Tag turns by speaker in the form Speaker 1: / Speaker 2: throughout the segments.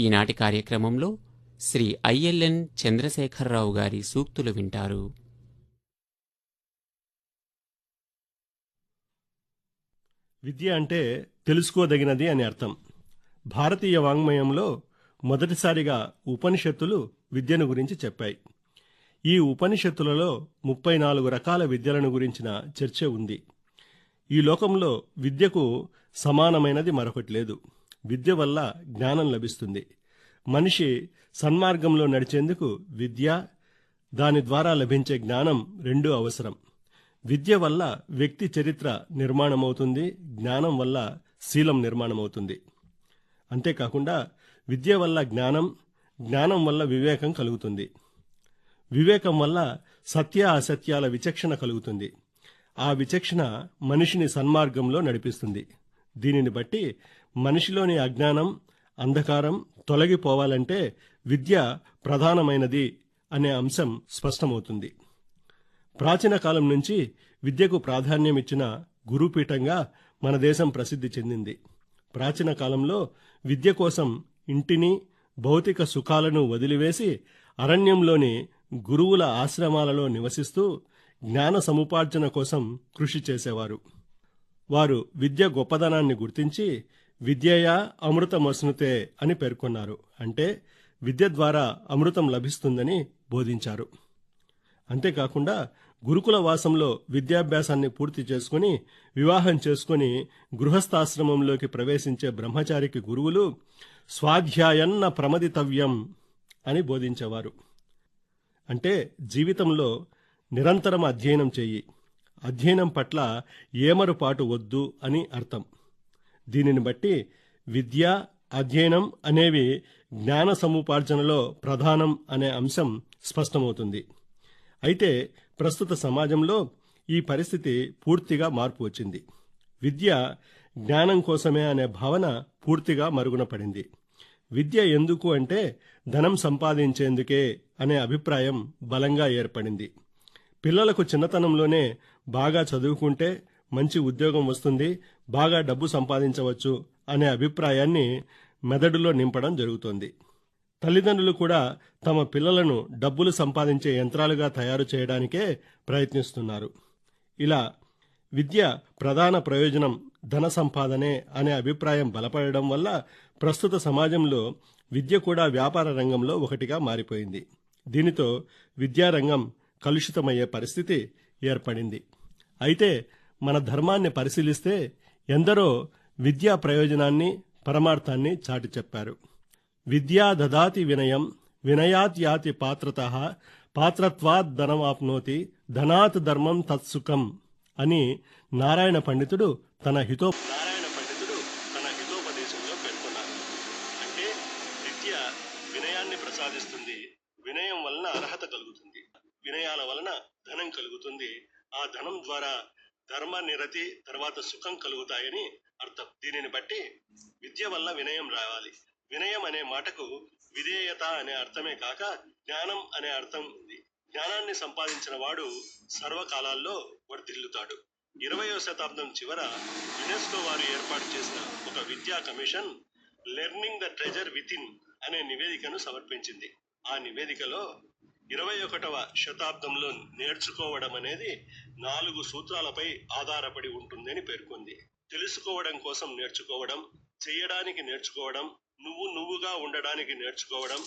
Speaker 1: ఈనాటి కార్యక్రమంలో శ్రీ ఐఎల్ఎన్ చంద్రశేఖరరావు గారి సూక్తులు వింటారు.
Speaker 2: విద్య అంటే తెలుసుకోదగినది అని అర్థం. భారతీయ వాంగ్మయంలో మొదటిసారిగా ఉపనిషత్తులు విద్యను గురించి చెప్పాయి. ఈ ఉపనిషత్తులలో 34 రకాల విద్యలను గురించిన చర్చ ఉంది. ఈ లోకంలో విద్యకు సమానమైనది మరొకటి లేదు. విద్య వల్ల జ్ఞానం లభిస్తుంది. మనిషి సన్మార్గంలో నడిచేందుకు విద్య, దాని ద్వారా లభించే జ్ఞానం రెండూ అవసరం. విద్య వల్ల వ్యక్తి చరిత్ర నిర్మాణమవుతుంది, జ్ఞానం వల్ల శీలం నిర్మాణమవుతుంది. అంతేకాకుండా విద్య వల్ల జ్ఞానం, జ్ఞానం వల్ల వివేకం కలుగుతుంది. వివేకం వల్ల సత్య అసత్యాల విచక్షణ కలుగుతుంది. ఆ విచక్షణ మనిషిని సన్మార్గంలో నడిపిస్తుంది. దీనిని బట్టి మనిషిలోని అజ్ఞానం, అంధకారం తొలగిపోవాలంటే విద్య ప్రధానమైనది అనే అంశం స్పష్టమవుతుంది. ప్రాచీన కాలం నుంచి విద్యకు ప్రాధాన్యమిచ్చిన గురుపీఠంగా మన దేశం ప్రసిద్ధి చెందింది. ప్రాచీన కాలంలో విద్య కోసం ఇంటిని, భౌతిక సుఖాలను వదిలివేసి అరణ్యంలోని గురువుల ఆశ్రమాలలో నివసిస్తూ జ్ఞాన సముపార్జన కోసం కృషి చేసేవారు. వారు విద్య గొప్పదనాన్ని గుర్తించి విద్యయా అమృతమశ్నుతే అని పేర్కొన్నారు. అంటే విద్య ద్వారా అమృతం లభిస్తుందని బోధించారు. అంతేకాకుండా గురుకుల వాసంలో విద్యాభ్యాసాన్ని పూర్తి చేసుకుని వివాహం చేసుకుని గృహస్థాశ్రమంలోకి ప్రవేశించే బ్రహ్మచారికి గురువులు స్వాధ్యాయన్న ప్రమదితవ్యం అని బోధించేవారు. అంటే జీవితంలో నిరంతరం అధ్యయనం చెయ్యి, అధ్యయనం పట్ల ఏమరుపాటు వద్దు అని అర్థం. దీనిని బట్టి విద్య, అధ్యయనం అనేవి జ్ఞాన సముపార్జనలో ప్రధానం అనే అంశం స్పష్టమవుతుంది. అయితే ప్రస్తుత సమాజంలో ఈ పరిస్థితి పూర్తిగా మార్పు వచ్చింది. విద్య జ్ఞానం కోసమే అనే భావన పూర్తిగా మరుగున పడింది. విద్య ఎందుకు అంటే ధనం సంపాదించేందుకే అనే అభిప్రాయం బలంగా ఏర్పడింది. పిల్లలకు చిన్నతనంలోనే బాగా చదువుకుంటే మంచి ఉద్యోగం వస్తుంది, బాగా డబ్బు సంపాదించవచ్చు అనే అభిప్రాయాన్ని మెదడులో నింపడం జరుగుతోంది. తల్లిదండ్రులు కూడా తమ పిల్లలను డబ్బులు సంపాదించే యంత్రాలుగా తయారు చేయడానికే ప్రయత్నిస్తున్నారు. ఇలా విద్య ప్రధాన ప్రయోజనం ధన సంపాదనే అనే అభిప్రాయం బలపడడం వల్ల ప్రస్తుత సమాజంలో విద్య కూడా వ్యాపార రంగంలో ఒకటిగా మారిపోయింది. దీనితో విద్యారంగం కలుషితమయ్యే పరిస్థితి ఏర్పడింది. అయితే మన ధర్మాన్ని పరిశీలిస్తే ఎందరో విద్యా ప్రయోజనాన్ని, పరమార్థాన్ని చాటి చెప్పారు. విద్యా దదాతి వినయం, వినయాత్ యాతి పాత్రతః, పాత్రత్వాత్ ధనమాప్నోతి, ధనాత్ ధర్మం తత్సుఖం అని నారాయణ పండితుడు తన హితోపదేశంలో పేర్కొన్నారు. అంటే విద్య వినయాన్ని ప్రసాదిస్తుంది, వినయం వలన అర్హత కలుగుతుంది, వినయాల వలన ధనం కలుగుతుంది, ఆ ధనం ద్వారా ధర్మ నిరతి తర్వాత సుఖం కలుగుతాయని అర్థం. దీనిని బట్టి విద్య వల్ల వినయం రావాలి. వినయం అనే మాటకు విధేయత అనే అర్థమే కాక జ్ఞానం అనే అర్థం ఉంది. జ్ఞానాన్ని సంపాదించిన వాడు సర్వకాలాల్లో వర్ధిల్లుతాడు. 20వ శతాబ్దం చివర యునెస్కో వారు ఏర్పాటు చేసిన ఒక విద్యా commission learning the treasure within అనే నివేదికను సమర్పించింది. ఆ నివేదికలో 21వ శతాబ్దంలో నేర్చుకోవడం అనేది 4 సూత్రాలపై ఆధారపడి ఉంటుందని పేర్కొంది. తెలుసుకోవడం కోసం నేర్చుకోవడం, చెయ్యడానికి నేర్చుకోవడం, నువ్వుగా ఉండడానికి నేర్చుకోవడం,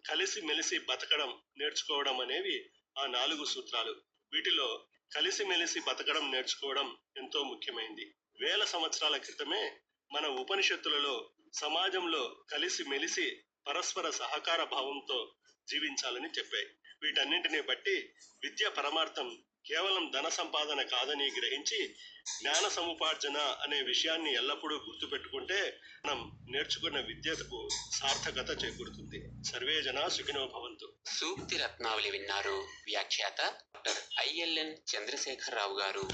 Speaker 2: కలిసిమెలిసి బతకడం నేర్చుకోవడం అనేవి ఆ 4 సూత్రాలు. వీటిలో కలిసిమెలిసి బతకడం నేర్చుకోవడం ఎంతో ముఖ్యమైంది. వేల సంవత్సరాల క్రితమే మన ఉపనిషత్తులలో సమాజంలో కలిసిమెలిసి పరస్పర సహకార భావంతో జీవించాలని చెప్పాయి. వీటన్నింటినీ బట్టి విద్య పరమార్థం కేవలం ధన సంపాదన కాదని గ్రహించి జ్ఞాన సముపార్జన అనే విషయాన్ని ఎల్లప్పుడూ గుర్తుపెట్టుకుంటే మనం నేర్చుకున్న విద్యకు సార్థకత చేకూరుతుంది. సర్వే జనా సుఖినో భవంతు.
Speaker 1: సూక్తి రత్నావళి విన్నారు. వ్యాఖ్యాత డాక్టర్ ఐఎల్ఎన్ చంద్రశేఖరరావు గారు.